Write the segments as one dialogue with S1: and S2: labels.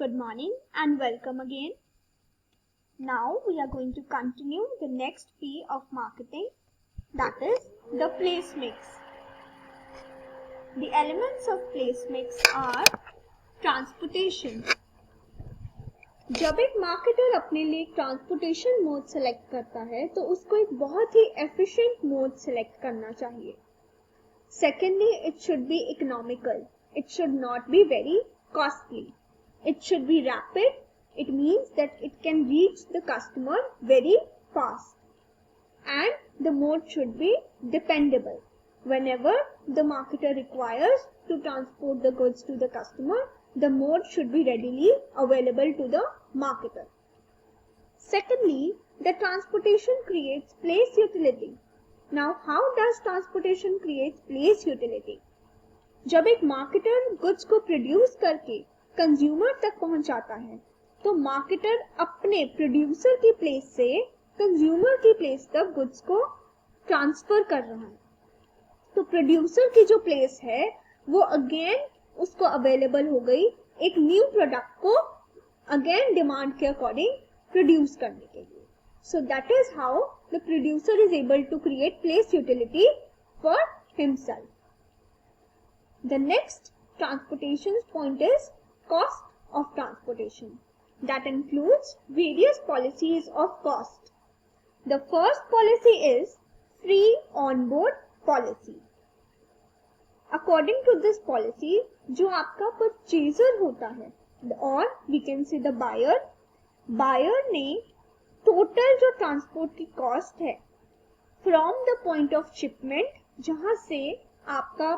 S1: Good morning and welcome again. Now we are going to continue the next P of marketing, that is the place mix. The elements of place mix are transportation. जब एक marketer अपने लिए transportation mode select करता है तो उसको एक बहुत ही एफिशिएंट मोड सेलेक्ट करना चाहिए. Secondly, it should be economical. It should not be very costly. It should be rapid. It means that it can reach the customer very fast. And the mode should be dependable. Whenever the marketer requires to transport the goods to the customer, the mode should be readily available to the marketer. Secondly, the transportation creates place utility. Now, how does transportation create place utility? जब एक marketer goods को produce करके consumer तक पहुंचाता है तो marketer अपने producer की प्लेस से कंज्यूमर की प्लेस तक गुड्स को ट्रांसफर कर रहा है. तो प्रोड्यूसर की जो प्लेस है वो अगेन उसको अवेलेबल हो गई एक न्यू प्रोडक्ट को अगेन डिमांड के अकॉर्डिंग प्रोड्यूस करने के लिए. So that is how the producer is able to create place utility for himself. The next transportation point is cost of transportation. That includes various policies of cost. The first policy is free on-board policy. According to this policy, जो आपका purchaser होता है or we can say the buyer ने total जो transport की cost है from the point of shipment जहां से आपका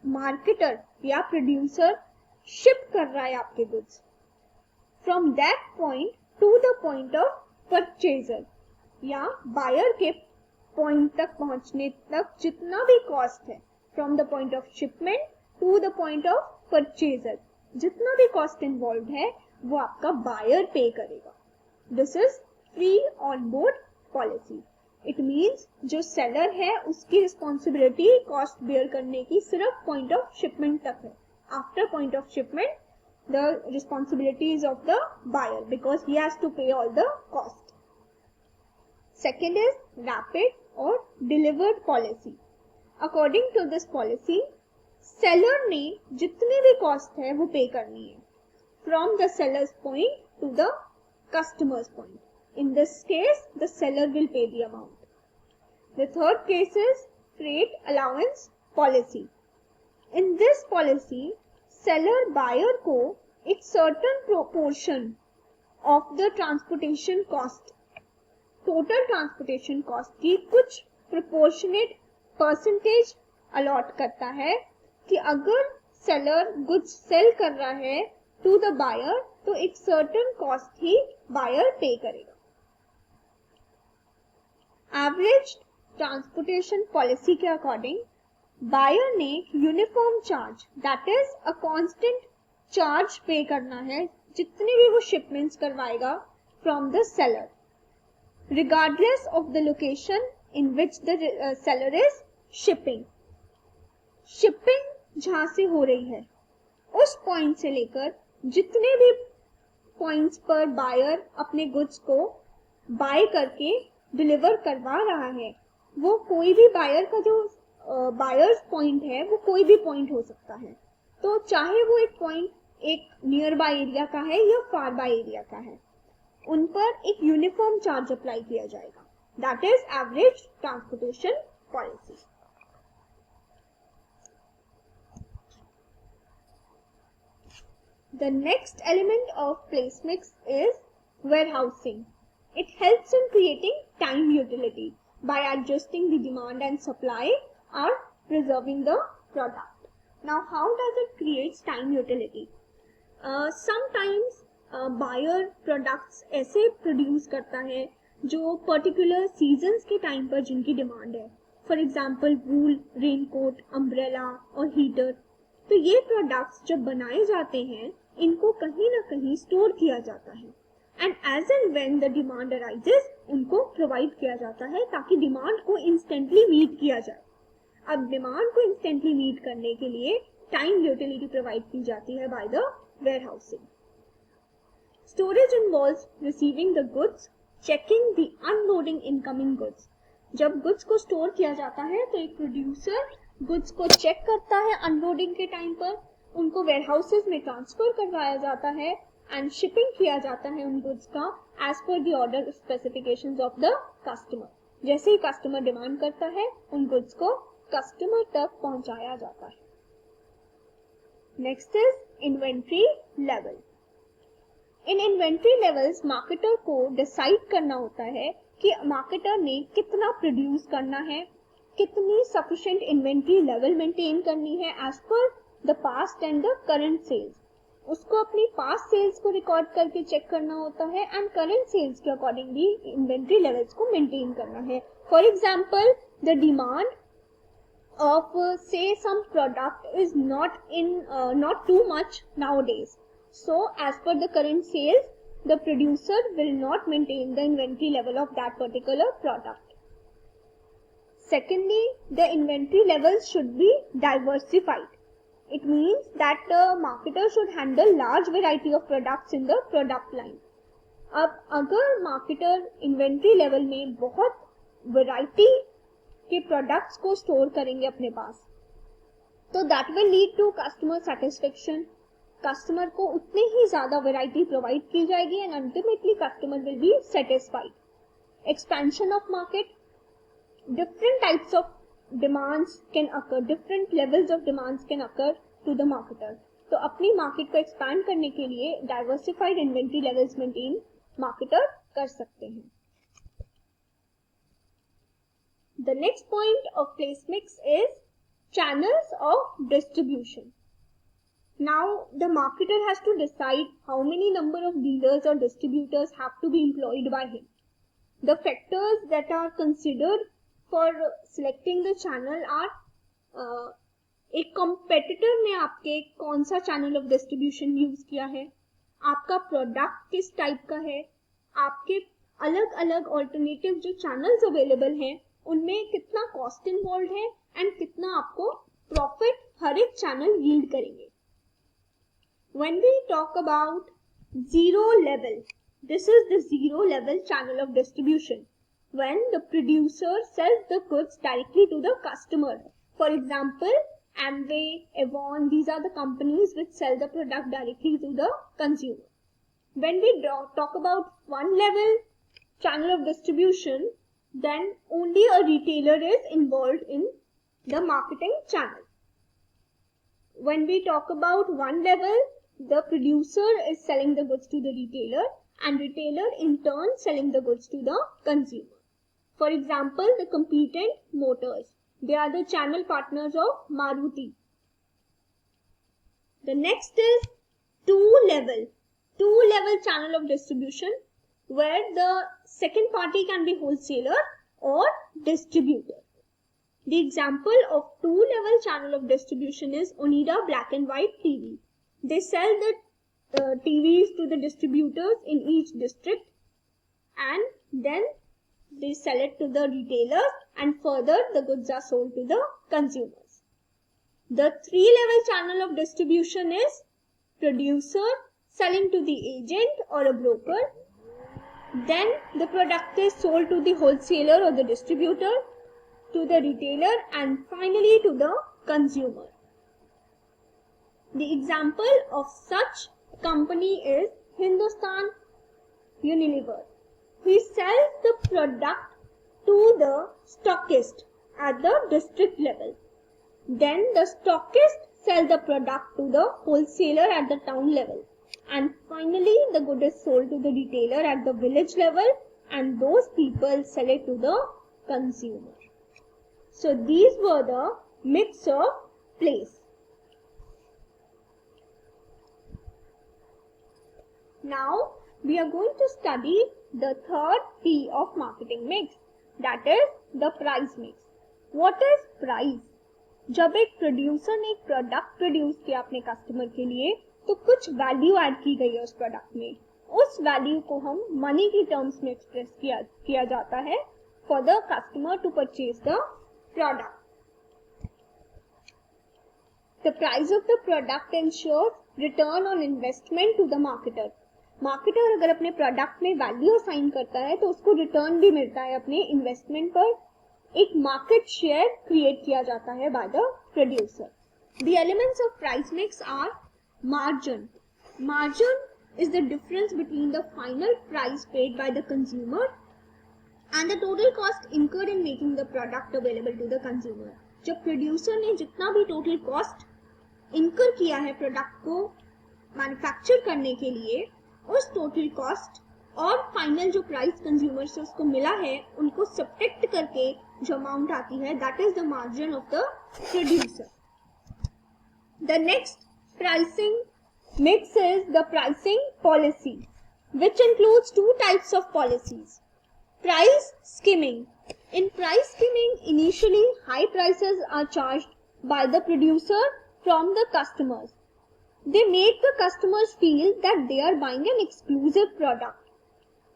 S1: मार्केटर या प्रोड्यूसर शिप कर रहा है आपके goods, from that point to the point of purchaser या बायर के पॉइंट तक पहुंचने तक जितना भी कॉस्ट है from the point of shipment to the point of purchaser, जितना भी कॉस्ट इन्वॉल्व है वो आपका बायर पे करेगा. This is free on board policy. It means जो सेलर है उसकी रिस्पॉन्सिबिलिटी कॉस्ट बेयर करने की सिर्फ पॉइंट ऑफ शिपमेंट तक है. After point of shipment the responsibility is of the buyer because he has to pay all the cost. Second is rapid और delivered policy. According to this policy seller ने जितनी भी cost है वो पे करनी है from the sellers point to the customer's point. In this case, the seller will pay the amount. The third case is freight allowance policy. In this policy, seller buyer को एक certain proportion of the transportation cost, total transportation cost की कुछ proportionate percentage allot करता है कि अगर seller goods sell कर रहा है to the buyer तो एक सर्टेन कॉस्ट ही बायर पे करेगा. एवरेज ट्रांसपोर्टेशन पॉलिसी के अकॉर्डिंग बायर ने uniform charge that is a constant charge पे करना है जितनी भी वो शिपमेंट्स करवाएगा from the seller regardless of the location in which the seller is shipping. Shipping जहां से हो रही है उस पॉइंट से लेकर जितने भी पॉइंट्स पर बायर अपने गुड्स को बाय करके डिलीवर करवा रहा है वो कोई भी बायर का जो बायर्स पॉइंट है वो कोई भी पॉइंट हो सकता है. तो चाहे वो एक पॉइंट एक नियर बाय एरिया का है या फार बाय एरिया का है, उन पर एक यूनिफॉर्म चार्ज अप्लाई किया जाएगा. That is average transportation policy. The next element of place mix is warehousing. It helps in creating time utility by adjusting the demand and supply or preserving the product. Now, how does it create time utility? Sometimes buyer products ऐसे produce करता है जो particular seasons के time पर जिनकी demand है. For example, wool, raincoat, umbrella और heater. तो ये प्रोडक्ट्स जब बनाए जाते हैं इनको कहीं ना कहीं स्टोर किया जाता है and as and when the demand arises उनको प्रोवाइड किया जाता है ताकि डिमांड को इंस्टेंटली मीट किया जाए. अब डिमांड को इंस्टेंटली मीट करने के लिए टाइम यूटिलिटी प्रोवाइड की जाती है by the warehousing. Storage involves receiving the goods, checking the unloading incoming goods. जब गुड्स को स्टोर किया जाता है तो एक प्रोड्यूसर गुड्स को चेक करता है अनलोडिंग के टाइम पर, उनको वेयरहाउसेस में ट्रांसफर करवाया जाता है एंड शिपिंग किया जाता है उन गुड्स का as per the order specifications of the customer. जैसे ही कस्टमर डिमांड करता है उन गुड्स को कस्टमर तक पहुंचाया जाता है. Next is inventory level. In inventory levels marketer को डिसाइड करना होता है कि मार्केटर ने कितना प्रोड्यूस करना है, कितनी सफिशिएंट इन्वेंट्री लेवल मेंटेन करनी है as per the past and the current sales. उसको अपनी पास्ट सेल्स को रिकॉर्ड करके चेक करना होता है एंड करंट सेल्स के अकॉर्डिंगली इन्वेंट्री लेवल्स को मेंटेन करना है. For example, the demand of say some product is not too much nowadays, so as per the current sales the producer will not maintain the inventory level of that particular product. Secondly, the inventory levels should be diversified. It means that the marketer should handle large variety of products in the product line. अब अगर marketer inventory level में बहुत variety के products को store करेंगे अपने पास, तो that will lead to customer satisfaction. Customer को उतनी ही ज्यादा वैरायटी प्रोवाइड की जाएगी and ultimately customer will be satisfied. Expansion of market, different types of demands can occur, different levels of demands can occur to the marketer. तो अपनी market को expand करने के लिए diversified inventory levels maintain marketer कर सकते हैं. The next point of place mix is channels of distribution. Now the marketer has to decide how many number of dealers or distributors have to be employed by him. The factors that are considered for selecting the channel are एक competitor ने आपके कौन सा channel of distribution use किया है, आपका product किस type का है, आपके अलग अलग alternative जो channels available हैं उनमें कितना कॉस्ट इन्वॉल्व है एंड कितना आपको प्रॉफिट हर एक चैनल यील्ड करेंगे. When we talk about zero level, this is the zero level channel of distribution. When the producer sells the goods directly to the customer. For example, Amway, Avon, these are the companies which sell the product directly to the consumer. When we talk about one level channel of distribution, then only a retailer is involved in the marketing channel. When we talk about one level, the producer is selling the goods to the retailer and retailer in turn selling the goods to the consumer. For example, the Competent Motors, they are the channel partners of Maruti. The next is two-level channel of distribution, where the second party can be wholesaler or distributor. The example of two-level channel of distribution is Onida Black and White TV. They sell the TVs to the distributors in each district and then they sell it to the retailers and further the goods are sold to the consumers. The three-level channel of distribution is producer selling to the agent or a broker. Then the product is sold to the wholesaler or the distributor, to the retailer and finally to the consumer. The example of such company is Hindustan Unilever. He sells the product to the stockist at the district level. Then the stockist sells the product to the wholesaler at the town level. And finally, the good is sold to the retailer at the village level and those people sell it to the consumer. So these were the mix of place. Now we are going to study the third P of marketing mix, that is the price mix. What is price? जब एक producer ने एक product produce किया अपने customer के लिए तो कुछ वैल्यू ऐड की गई है उस प्रोडक्ट में. उस वैल्यू को हम मनी की टर्म्स में एक्सप्रेस किया जाता है for the customer to purchase the product. The price of the product ensures return on investment to the marketer. Marketer अगर अपने प्रोडक्ट में वैल्यू असाइन करता है तो उसको रिटर्न भी मिलता है अपने इन्वेस्टमेंट पर, एक मार्केट शेयर क्रिएट किया जाता है by the producer. The elements of price mix are margin. Margin is the difference between the final price paid by the consumer and the total cost incurred in making the product available to the consumer. जब producer ने जितना भी total cost incur किया है product को manufacture करने के लिए, उस टोटल कॉस्ट और फाइनल जो प्राइस कंज्यूमर से उसको मिला है उनको सब्ट्रैक्ट करके जो अमाउंट आती है, that is the margin of the producer. The next pricing mix is the pricing policy, which includes two types of policies. Price skimming. In price skimming, initially high prices are charged by the producer from the customers. They make the customers feel that they are buying an exclusive product,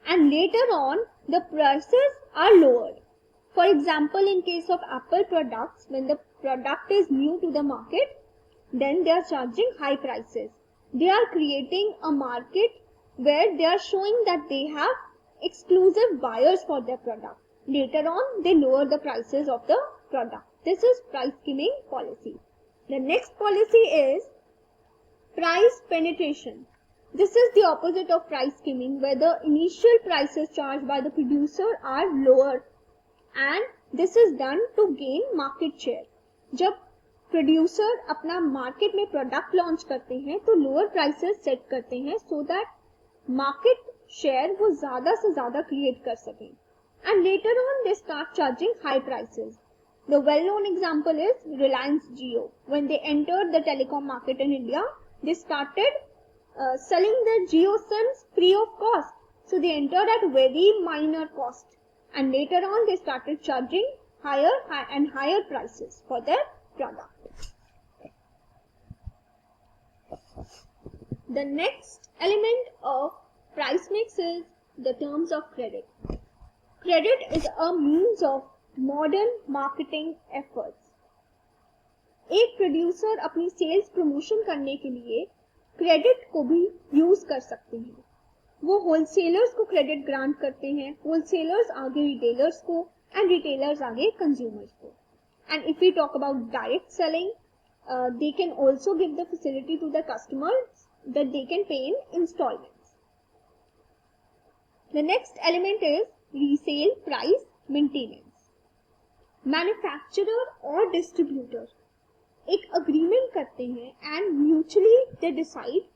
S1: and later on the prices are lowered. For example, in case of Apple products, when the product is new to the market, then they are charging high prices. They are creating a market where they are showing that they have exclusive buyers for their product. Later on, they lower the prices of the product. This is price skimming policy. The next policy is price penetration. This is the opposite of price skimming, where the initial prices charged by the producer are lower, and this is done to gain market share. जब producer अपना market में product launch करते हैं तो lower prices set करते हैं so that market share वो ज्यादा से ज्यादा क्रिएट कर सकें, and later on they start charging high prices. The well known example is Reliance Jio. When they entered the telecom market in India, they started selling their Jio SIMs free of cost. So they entered at very minor cost, and later on they started charging higher prices for their product. The next element of price mix is the terms of credit. Credit is a means of modern marketing efforts. एक producer अपनी sales promotion करने के लिए credit को भी use कर सकते हैं. वो होलसेलर्स को क्रेडिट ग्रांट करते हैं, होलसेलर्स आगे रिटेलर्स को, एंड रिटेलर्स आगे कंज्यूमर्स को. And if we talk about direct selling, they can also give the facility to the customers that they can pay in installments. The next element is resale price maintenance. Manufacturer और distributor एक agreement करते हैं and mutually they decide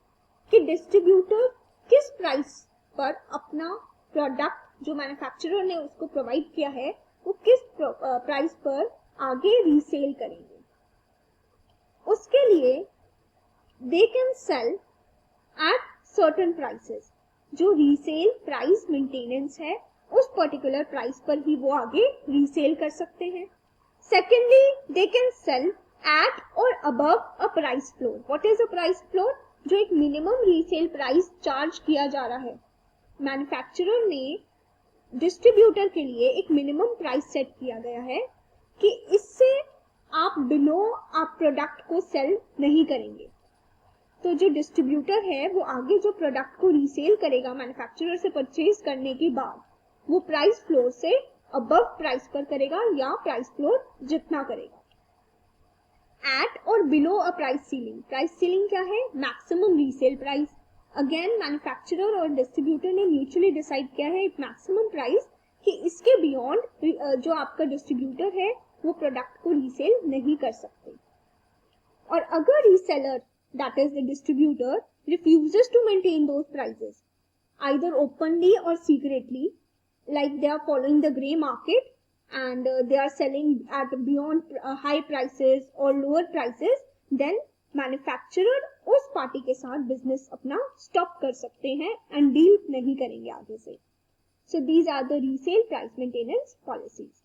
S1: कि distributor किस price पर अपना product जो manufacturer ने उसको provide किया है वो किस price पर आगे रीसेल करेंगे. उसके लिए दे can sell at certain prices. जो रीसेल प्राइस मेंटेनेंस है उस पर्टिकुलर प्राइस पर ही वो आगे रीसेल कर सकते हैं. Secondly, they can sell at or above a price floor. What is a price floor? जो एक मिनिमम रीसेल प्राइस चार्ज किया जा रहा है. मैन्युफैक्चरर ने डिस्ट्रीब्यूटर के लिए एक मिनिमम प्राइस सेट किया गया है कि इससे आप बिलो आप प्रोडक्ट को सेल नहीं करेंगे. तो जो डिस्ट्रीब्यूटर है वो आगे जो प्रोडक्ट को रीसेल करेगा मैन्युफैक्चरर से परचेज करने के बाद वो प्राइस फ्लोर से अबव प्राइस पर करेगा या प्राइस फ्लोर जितना करेगा. एट और below a price ceiling. Price ceiling क्या है? Maximum resale price. Again manufacturer और डिस्ट्रीब्यूटर ने म्यूचुअली डिसाइड किया है एक मैक्सिमम प्राइस कि इसके बियॉन्ड जो आपका डिस्ट्रीब्यूटर है वो प्रोडक्ट को रीसेल नहीं कर सकते. और अगर reseller that is the distributor refuses to maintain those prices either openly or secretly, like they are following the grey market and they are selling at beyond high prices or lower prices, then manufacturer उस party के साथ business अपना stop कर सकते हैं and deal नहीं करेंगे आगे से. So these are the resale price maintenance policies.